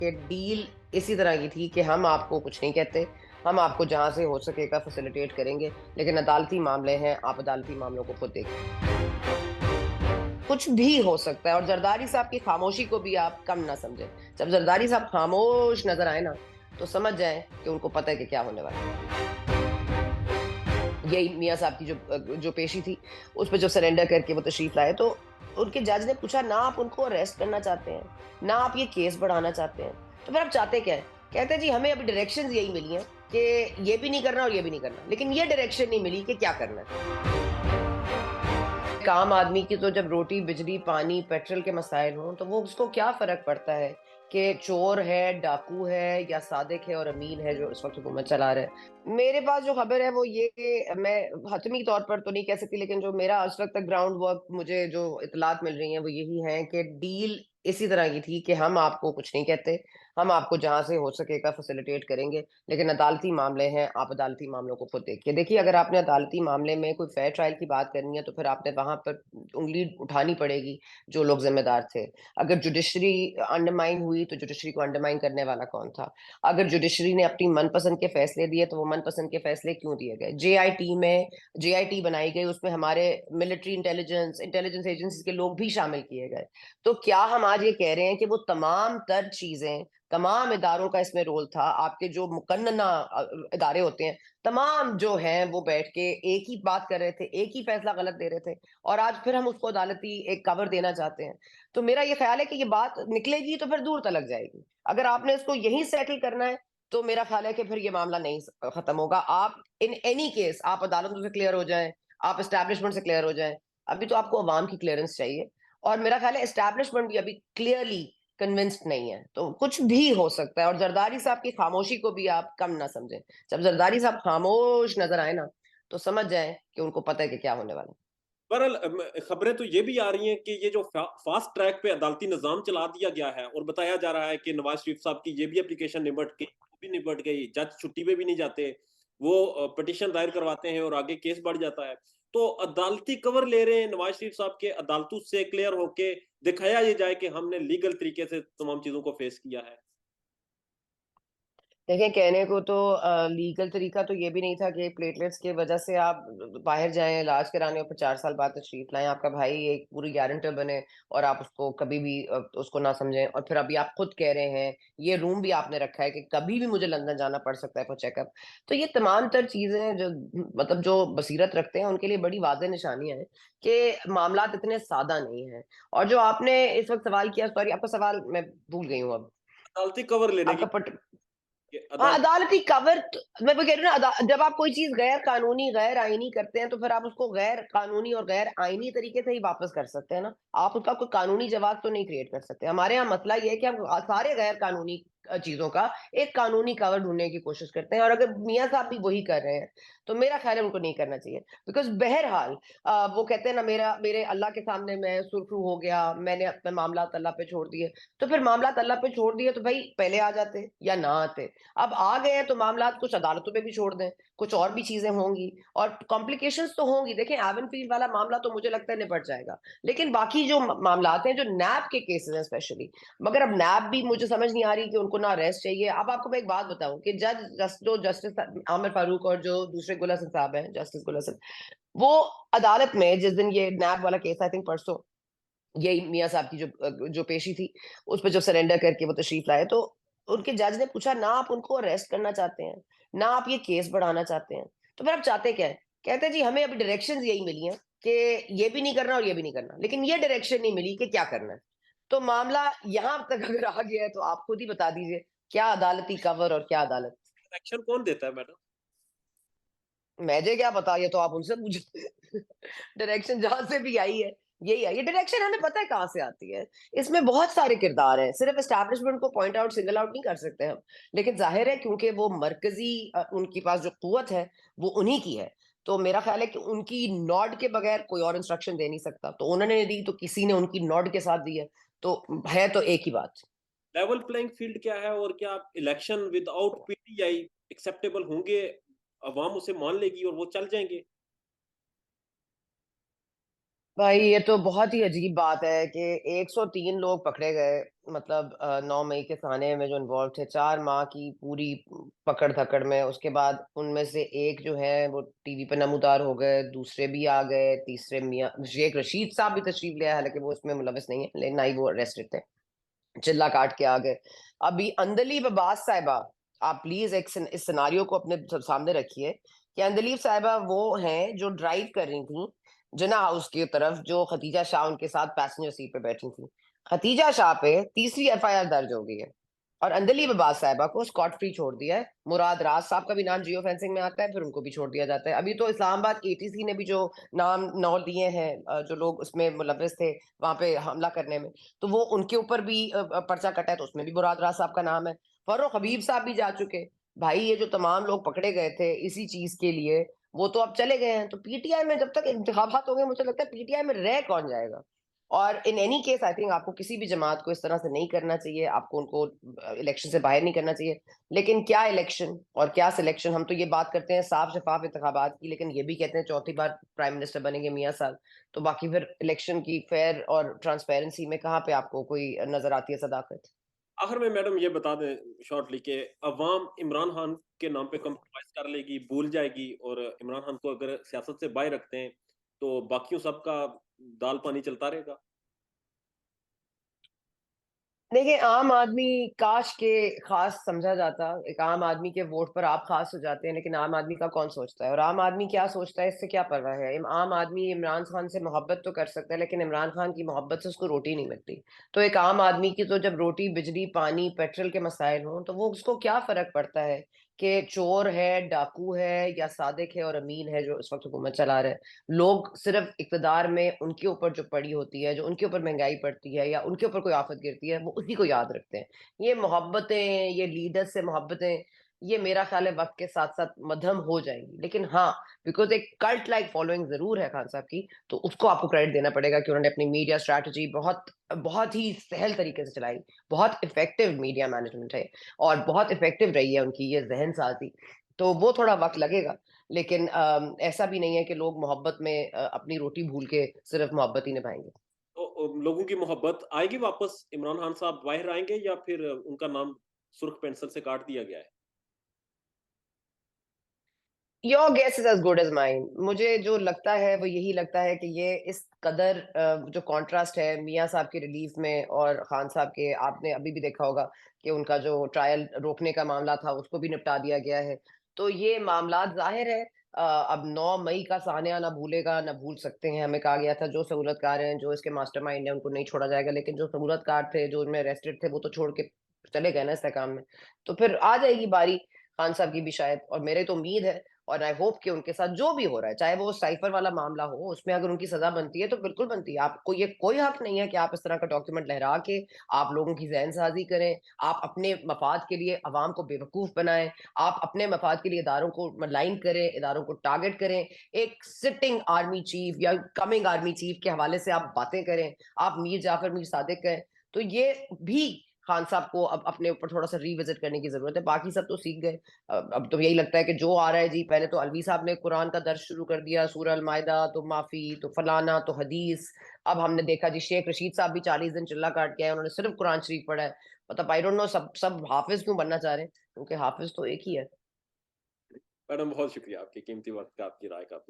कि डील इसी तरह की थी कि हम आपको कुछ नहीं कहते, हम आपको जहाँ से हो सकेगा फैसिलिटेट करेंगे, लेकिन अदालती मामले हैं, आप अदालती मामलों को खुद देखिए। कुछ भी हो सकता है और जरदारी साहब की खामोशी को भी आप कम ना समझें। जब जरदारी साहब खामोश नज़र आए ना, तो समझ जाएँ कि उनको पता है कि क्या होने वाला है। यही मियाँ साहब की जो पेशी थी, उसपे जो सरेंडर करके वो तशरीफ़ लाए, तो उनके जज ने पूछा, ना आप उनको अरेस्ट करना चाहते हैं, ना आप ये केस बढ़ाना चाहते हैं, तो फिर आप चाहते क्या हैं? कहते हैं जी हमें अभी डायरेक्शंस यही मिली हैं कि ये भी नहीं करना और ये भी नहीं करना, लेकिन ये डायरेक्शन नहीं मिली कि क्या करना है। एक आम आदमी की तो जब रोटी, बिजली, पानी, पेट्रोल के मसाइल हों, तो वो उसको क्या फ़र्क पड़ता है कि चोर है, डाकू है या सादिक है और अमीन है जो इस वक़्त हुकूमत चला रहा है। मेरे पास जो ख़बर है वो ये कि मैं हतमी तौर पर तो नहीं कह सकती, लेकिन जो मेरा आज तक ग्राउंड वर्क मुझे जो इत्तलात मिल रही हैं वो यही हैं कि डील इसी तरह की थी कि हम आपको कुछ नहीं कहते, हम आपको जहाँ से हो सकेगा फैसिलिटेट करेंगे, लेकिन अदालती मामले हैं, आप अदालती मामलों को खुद देखिए। देखिए, अगर आपने अदालती मामले में कोई फेयर ट्रायल की बात करनी है, तो फिर आपने वहाँ पर उँगली उठानी पड़ेगी, जो लोग ज़िम्मेदार थे। अगर जुडिशरी अंडरमाइन हुई, तो जुडिशरी को अंडरमाइन करने वाला कौन था? अगर जुडिशरी ने अपनी मनपसंद के फैसले दिए, तो वो मनपसंद के फैसले क्यों दिए गए? जेआईटी बनाई गई, उसमें हमारे मिलिट्री इंटेलिजेंस एजेंसीज़ के लोग भी शामिल किए गए। तो क्या हम आज ये कह रहे हैं कि वो तमाम तर चीज़ें, तमाम इदारों का इसमें रोल था, आपके जो मुकन्नना इदारे होते हैं, तमाम जो हैं वो बैठ के एक ही बात कर रहे थे, एक ही फैसला गलत दे रहे थे और आज फिर हम उसको अदालती एक कवर देना चाहते हैं। तो मेरा ये ख़्याल है कि ये बात निकलेगी तो फिर दूर तलक जाएगी। अगर आपने इसको यहीं सेटल करना है, तो मेरा ख़्याल है कि फिर ये मामला नहीं ख़त्म होगा। आप इन एनी केस आप अदालतों से क्लियर हो जाएँ, आप एस्टेब्लिशमेंट से क्लियर हो जाएँ। अभी तो आपको अवाम की क्लीयरेंस चाहिए और मेरा ख़्याल है एस्टेब्लिशमेंट भी अभी क्लियरली कन्विंस्ड नहीं है, तो कुछ भी हो सकता है और ज़रदारी साहब की खामोशी को भी आप कम ना समझें। जब ज़रदारी साहब खामोश नज़र आए ना, तो समझ जाएँ कि उनको पता है कि क्या होने वाला है। बहरहाल खबरें तो ये भी आ रही हैं कि ये जो फास्ट ट्रैक पे अदालती निज़ाम चला दिया गया है और बताया जा रहा है कि नवाज़ शरीफ साहब की ये भी एप्लीकेशन निपट गई, वो भी निपट गई, जज छुट्टी पे भी नहीं जाते, वो पिटीशन दायर करवाते हैं और आगे केस बढ़ जाता है। तो अदालती कवर ले रहे हैं नवाज़ शरीफ साहब के, अदालतों से क्लियर होके दिखाया ये जाए कि हमने लीगल तरीके से तमाम चीज़ों को फेस किया है। देखिए, कहने को तो लीगल तरीका तो ये भी नहीं था कि प्लेटलेट्स की वजह से आप बाहर जाएँ, इलाज कराने और फिर 4 साल बाद तशरीफ़ लाएँ, आपका भाई एक पूरी गारंटर बने और आप उसको कभी भी उसको ना समझें और फिर अभी आप खुद कह रहे हैं, ये रूम भी आपने रखा है कि कभी भी मुझे लंदन जाना पड़ सकता है फॉर चेकअप। तो ये तमाम तर चीज़ें जो मतलब जो बसीरत रखते हैं, उनके लिए बड़ी वाज़ेह निशानियाँ हैं कि मामलात इतने सादा नहीं हैं। और जो आपने इस वक़्त सवाल किया, सॉरी आपका सवाल मैं भूल गई हूँ अब। अदालती कवर लेने की आपका पट कि हाँ, अदालत अदालती कवर मैं वो कह रही हूँ ना जब आप कोई चीज़ गैर कानूनी, गैर आईनी करते हैं, तो फिर आप उसको गैर कानूनी और गैर आईनी तरीके से ही वापस कर सकते हैं ना। आप उसका कोई कानूनी जवाब तो नहीं क्रिएट कर सकते। हमारे यहाँ मसला ये है कि हम सारे गैर कानूनी चीज़ों का एक कानूनी कवर ढूँढने की कोशिश करते हैं और अगर मियाँ साहब भी वही कर रहे हैं, तो मेरा ख़्याल है उनको नहीं करना चाहिए। बिकॉज़ बहरहाल वो कहते हैं ना मेरे अल्लाह के सामने मैं सुरख़रू हो गया, मैंने अपने मामलात अल्लाह पे छोड़ दिए। तो फिर मामलात अल्लाह पे छोड़ दिए तो भई पहले आ जाते या ना आते। अब आ गए हैं तो मामलात कुछ अदालतों में भी छोड़ दें, कुछ और भी चीज़ें होंगी और कॉम्प्लिकेशंस तो होंगी। देखें एवनफील्ड वाला मामला तो मुझे लगता है निपट जाएगा। लेकिन बाकी जो मामलात हैं, जो नैब के केसेज़ हैं स्पेशली, मगर अब नैब भी मुझे समझ नहीं आ रही कि उनको ना अरेस्ट चाहिए। अब आपको मैं एक बात बताऊँ कि जो जस्टिस आमिर फारूक और जो दूसरे गुल हसन साहब हैं, जस्टिस गुल हसन, वो अदालत में जिस दिन ये नैब वाला केस आई थिंक परसों यही मियाँ साहब की जो पेशी थी, उसपे जब सरेंडर करके वो तशरीफ़ लाए, तो उनके जज ने पूछा, ना आप उनको अरेस्ट करना चाहते हैं, ना आप ये केस बढ़ाना चाहते हैं, तो फिर आप चाहते क्या हैं? कहते हैं, जी हमें अभी डायरेक्शंस यही मिली हैं कि ये भी नहीं करना और ये भी नहीं करना, लेकिन ये डायरेक्शन नहीं मिली कि क्या करना है। तो मामला यहाँ तक अगर आ गया है, तो आप खुद ही बता दीजिए, क्या अदालती कवर और क्या अदालत? एक्शन कौन देता है मैडम? मुझे क्या पता, ये तो आप उनसे पूछो। डायरेक्शन जहाँ से भी आई है, यही आई है। डायरेक्शन हमें पता है कहाँ से आती है। इसमें बहुत सारे किरदार हैं, सिर्फ़ एस्टेब्लिशमेंट को पॉइंट आउट सिंगल आउट नहीं कर सकते हम। लेकिन ज़ाहिर है क्योंकि वो मरकज़ी उनके पास जो क़ुव्वत है, वो उन्हीं की है। तो मेरा ख़्याल है कि उनकी नॉड के बगैर कोई और इंस्ट्रक्शन दे नहीं सकता। तो उन्होंने दी, तो किसी ने उनकी नॉड के साथ दी है। तो है तो एक ही बात। लेवल प्लेइंग फील्ड क्या है और क्या इलेक्शन विदाउट पीटीआई एक्सेप्टेबल होंगे? अवाम उसे मान लेगी और वो चल जाएँगे? भाई ये तो बहुत ही अजीब बात है कि 103 लोग पकड़े गए, मतलब 9 मई के साने में जो इन्वॉल्व थे, 4 माह की पूरी पकड़ धकड़ में। उसके बाद उनमें से एक जो है वो टीवी पे नमूदार हो गए, दूसरे भी आ गए, तीसरे मियाँ शेख रशीद साहब भी तशरीफ ले आए, हालांकि वो इसमें मुलविस नहीं है, लेकिन ना ही वो अरेस्टेड थे, चिल्ला काट के आ गए। अभी अंदलीब अब्बास साहिबा, आप प्लीज इस सिनारियो को अपने सामने रखिए कि अंदलीब साहिबा वो हैं जो ड्राइव कर रही थी जिना हाउस की तरफ, जो खतीजा शाह उनके साथ पैसेंजर सीट पे बैठी थी। खतीजा शाह पे तीसरी एफआईआर दर्ज हो गई है और अंदलीब अब्बास साहिबा को स्कॉट फ्री छोड़ दिया है। मुराद राज साहब का भी नाम जियो फेंसिंग में आता है, फिर उनको भी छोड़ दिया जाता है। अभी तो इस्लामाबाद एटीसी ने भी जो नाम नौ दिए हैं, जो लोग उसमें मुलविस थे वहां पे हमला करने में, तो वो उनके ऊपर भी पर्चा कटा है, तो उसमें भी मुराद राज साहब का नाम है। फर्रुख हबीब साहब भी जा चुके। भाई ये जो तमाम लोग पकड़े गए थे इसी चीज के लिए, वो तो अब चले गए हैं। तो पीटीआई में जब तक इंतखाबात होंगे, मुझे लगता है पीटीआई में रह कौन जाएगा। और in any case I think आपको किसी भी जमात को इस तरह से नहीं करना चाहिए, आपको उनको इलेक्शन से बाहर नहीं करना चाहिए। लेकिन क्या इलेक्शन और क्या सिलेक्शन, हम तो ये बात करते हैं साफ शफाफ इंतखाबात की, लेकिन ये भी कहते हैं चौथी बार प्राइम मिनिस्टर बनेंगे मियाँ साहब। तो बाकी फिर इलेक्शन की फेयर और ट्रांसपेरेंसी में कहाँ पे आपको कोई नजर आती है सदाकत? आखिर में मैडम ये बता दें शॉर्टली कि अवाम इमरान खान के नाम पे कंप्रोमाइज कर लेगी, भूल जाएगी, और इमरान खान को अगर सियासत से बाहर रखते हैं तो बाकियों सबका दाल पानी चलता रहेगा। देखिए, आम आदमी काश के खास समझा जाता। एक आम आदमी के वोट पर आप खास हो जाते हैं, लेकिन आम आदमी का कौन सोचता है, और आम आदमी क्या सोचता है इससे क्या परवाह है। आम आदमी इमरान खान से मोहब्बत तो कर सकता है, लेकिन इमरान खान की मोहब्बत से उसको रोटी नहीं मिलती। तो एक आम आदमी की तो जब रोटी, बिजली, पानी, पेट्रोल के मसाइल हों, तो वो उसको क्या फर्क पड़ता है कि चोर है, डाकू है, या सादिक है और अमीन है जो इस वक्त हुकूमत चला रहे हैं। लोग सिर्फ इक़्तिदार में उनके ऊपर जो पड़ी होती है, जो उनके ऊपर महँगाई पड़ती है या उनके ऊपर कोई आफ़त गिरती है, वो उसी को याद रखते हैं। ये मोहब्बतें, ये लीडर से मोहब्बतें, ये मेरा ख़्याल है वक़्त के साथ-साथ मद्धम हो जाएँगी। लेकिन हाँ, बिकॉज़ एक कल्ट लाइक फॉलोइंग ज़रूर है खान साहब की, तो उसको आपको क्रेडिट देना पड़ेगा कि उन्होंने अपनी मीडिया स्ट्रैटेजी बहुत बहुत ही सहल तरीके से चलाई। बहुत इफ़ेक्टिव मीडिया मैनेजमेंट है और बहुत इफ़ेक्टिव रही है उनकी ये ज़हनसाज़ी। तो वो थोड़ा वक़्त लगेगा। लेकिन ऐसा भी नहीं है कि लोग मोहब्बत में अपनी रोटी भूल के सिर्फ मोहब्बत ही निभाएँगे। तो लोगों की मोहब्बत आएगी वापस, इमरान खान साहब बाहर आएंगे या फिर उनका नाम सुर्ख पेंसिल से काट दिया गया है? Your guess is as good as mine. मुझे जो लगता है वो यही लगता है कि ये इस कदर जो कॉन्ट्रास्ट है मियाँ साहब की रिलीज़ में और खान साहब के, आपने अभी भी देखा होगा कि उनका जो ट्रायल रोकने का मामला था उसको भी निपटा दिया गया है। तो ये मामलात ज़ाहिर है अब 9 मई का सान्या ना भूलेगा, ना भूल सकते हैं। हमें कहा गया था जो सहूलतकार हैं, जो इसके मास्टरमाइंड हैं, उनको नहीं छोड़ा जाएगा, लेकिन जो सहूलतकार थे, जो उनमें अरेस्टेड थे, वो तो छोड़ के चले गए ना इस काम में। तो फिर आ जाएगी बारी खान साहब की भी शायद, और मेरे तो उम्मीद है और आई होप कि उनके साथ जो भी हो रहा है, चाहे वो साइफर वाला मामला हो, उसमें अगर उनकी सज़ा बनती है तो बिल्कुल बनती है। आपको ये कोई हक नहीं है कि आप इस तरह का डॉक्यूमेंट लहरा के आप लोगों की ज़हनसाज़ी करें, आप अपने मफ़ाद के लिए अवाम को बेवकूफ़ बनाएँ, आप अपने मफ़ाद के लिए इदारों को मलाइन करें, इदारों को टारगेट करें। एक सिटिंग आर्मी चीफ़ या कमिंग आर्मी चीफ़ के हवाले से आप बातें करें, आप मीर जाफ़र, मीर सादिक हैं। तो ये भी खान साहब को अब अपने ऊपर थोड़ा-सा रिविज़िट करने की ज़रूरत है। बाकी सब तो सीख गए। अब तो यही लगता है कि जो आ रहा है जी, पहले तो अलवी साहब ने कुरान का दर्स शुरू कर दिया, सूरह अल-माइदा, तो माफ़ी, तो फलाना, तो हदीस। अब हमने देखा जी शेख रशीद साहब भी 40 दिन चिल्ला काट के आए, उन्होंने सिर्फ़ कुरान शरीफ पढ़ा है। मतलब आई डोंट नो सब सब हाफ़िज़ क्यों बनना चाह रहे हैं? क्योंकि हाफ़िज़ तो एक ही है। मैडम बहुत शुक्रिया, आपके कीमती वक़्त का, आपकी राय का।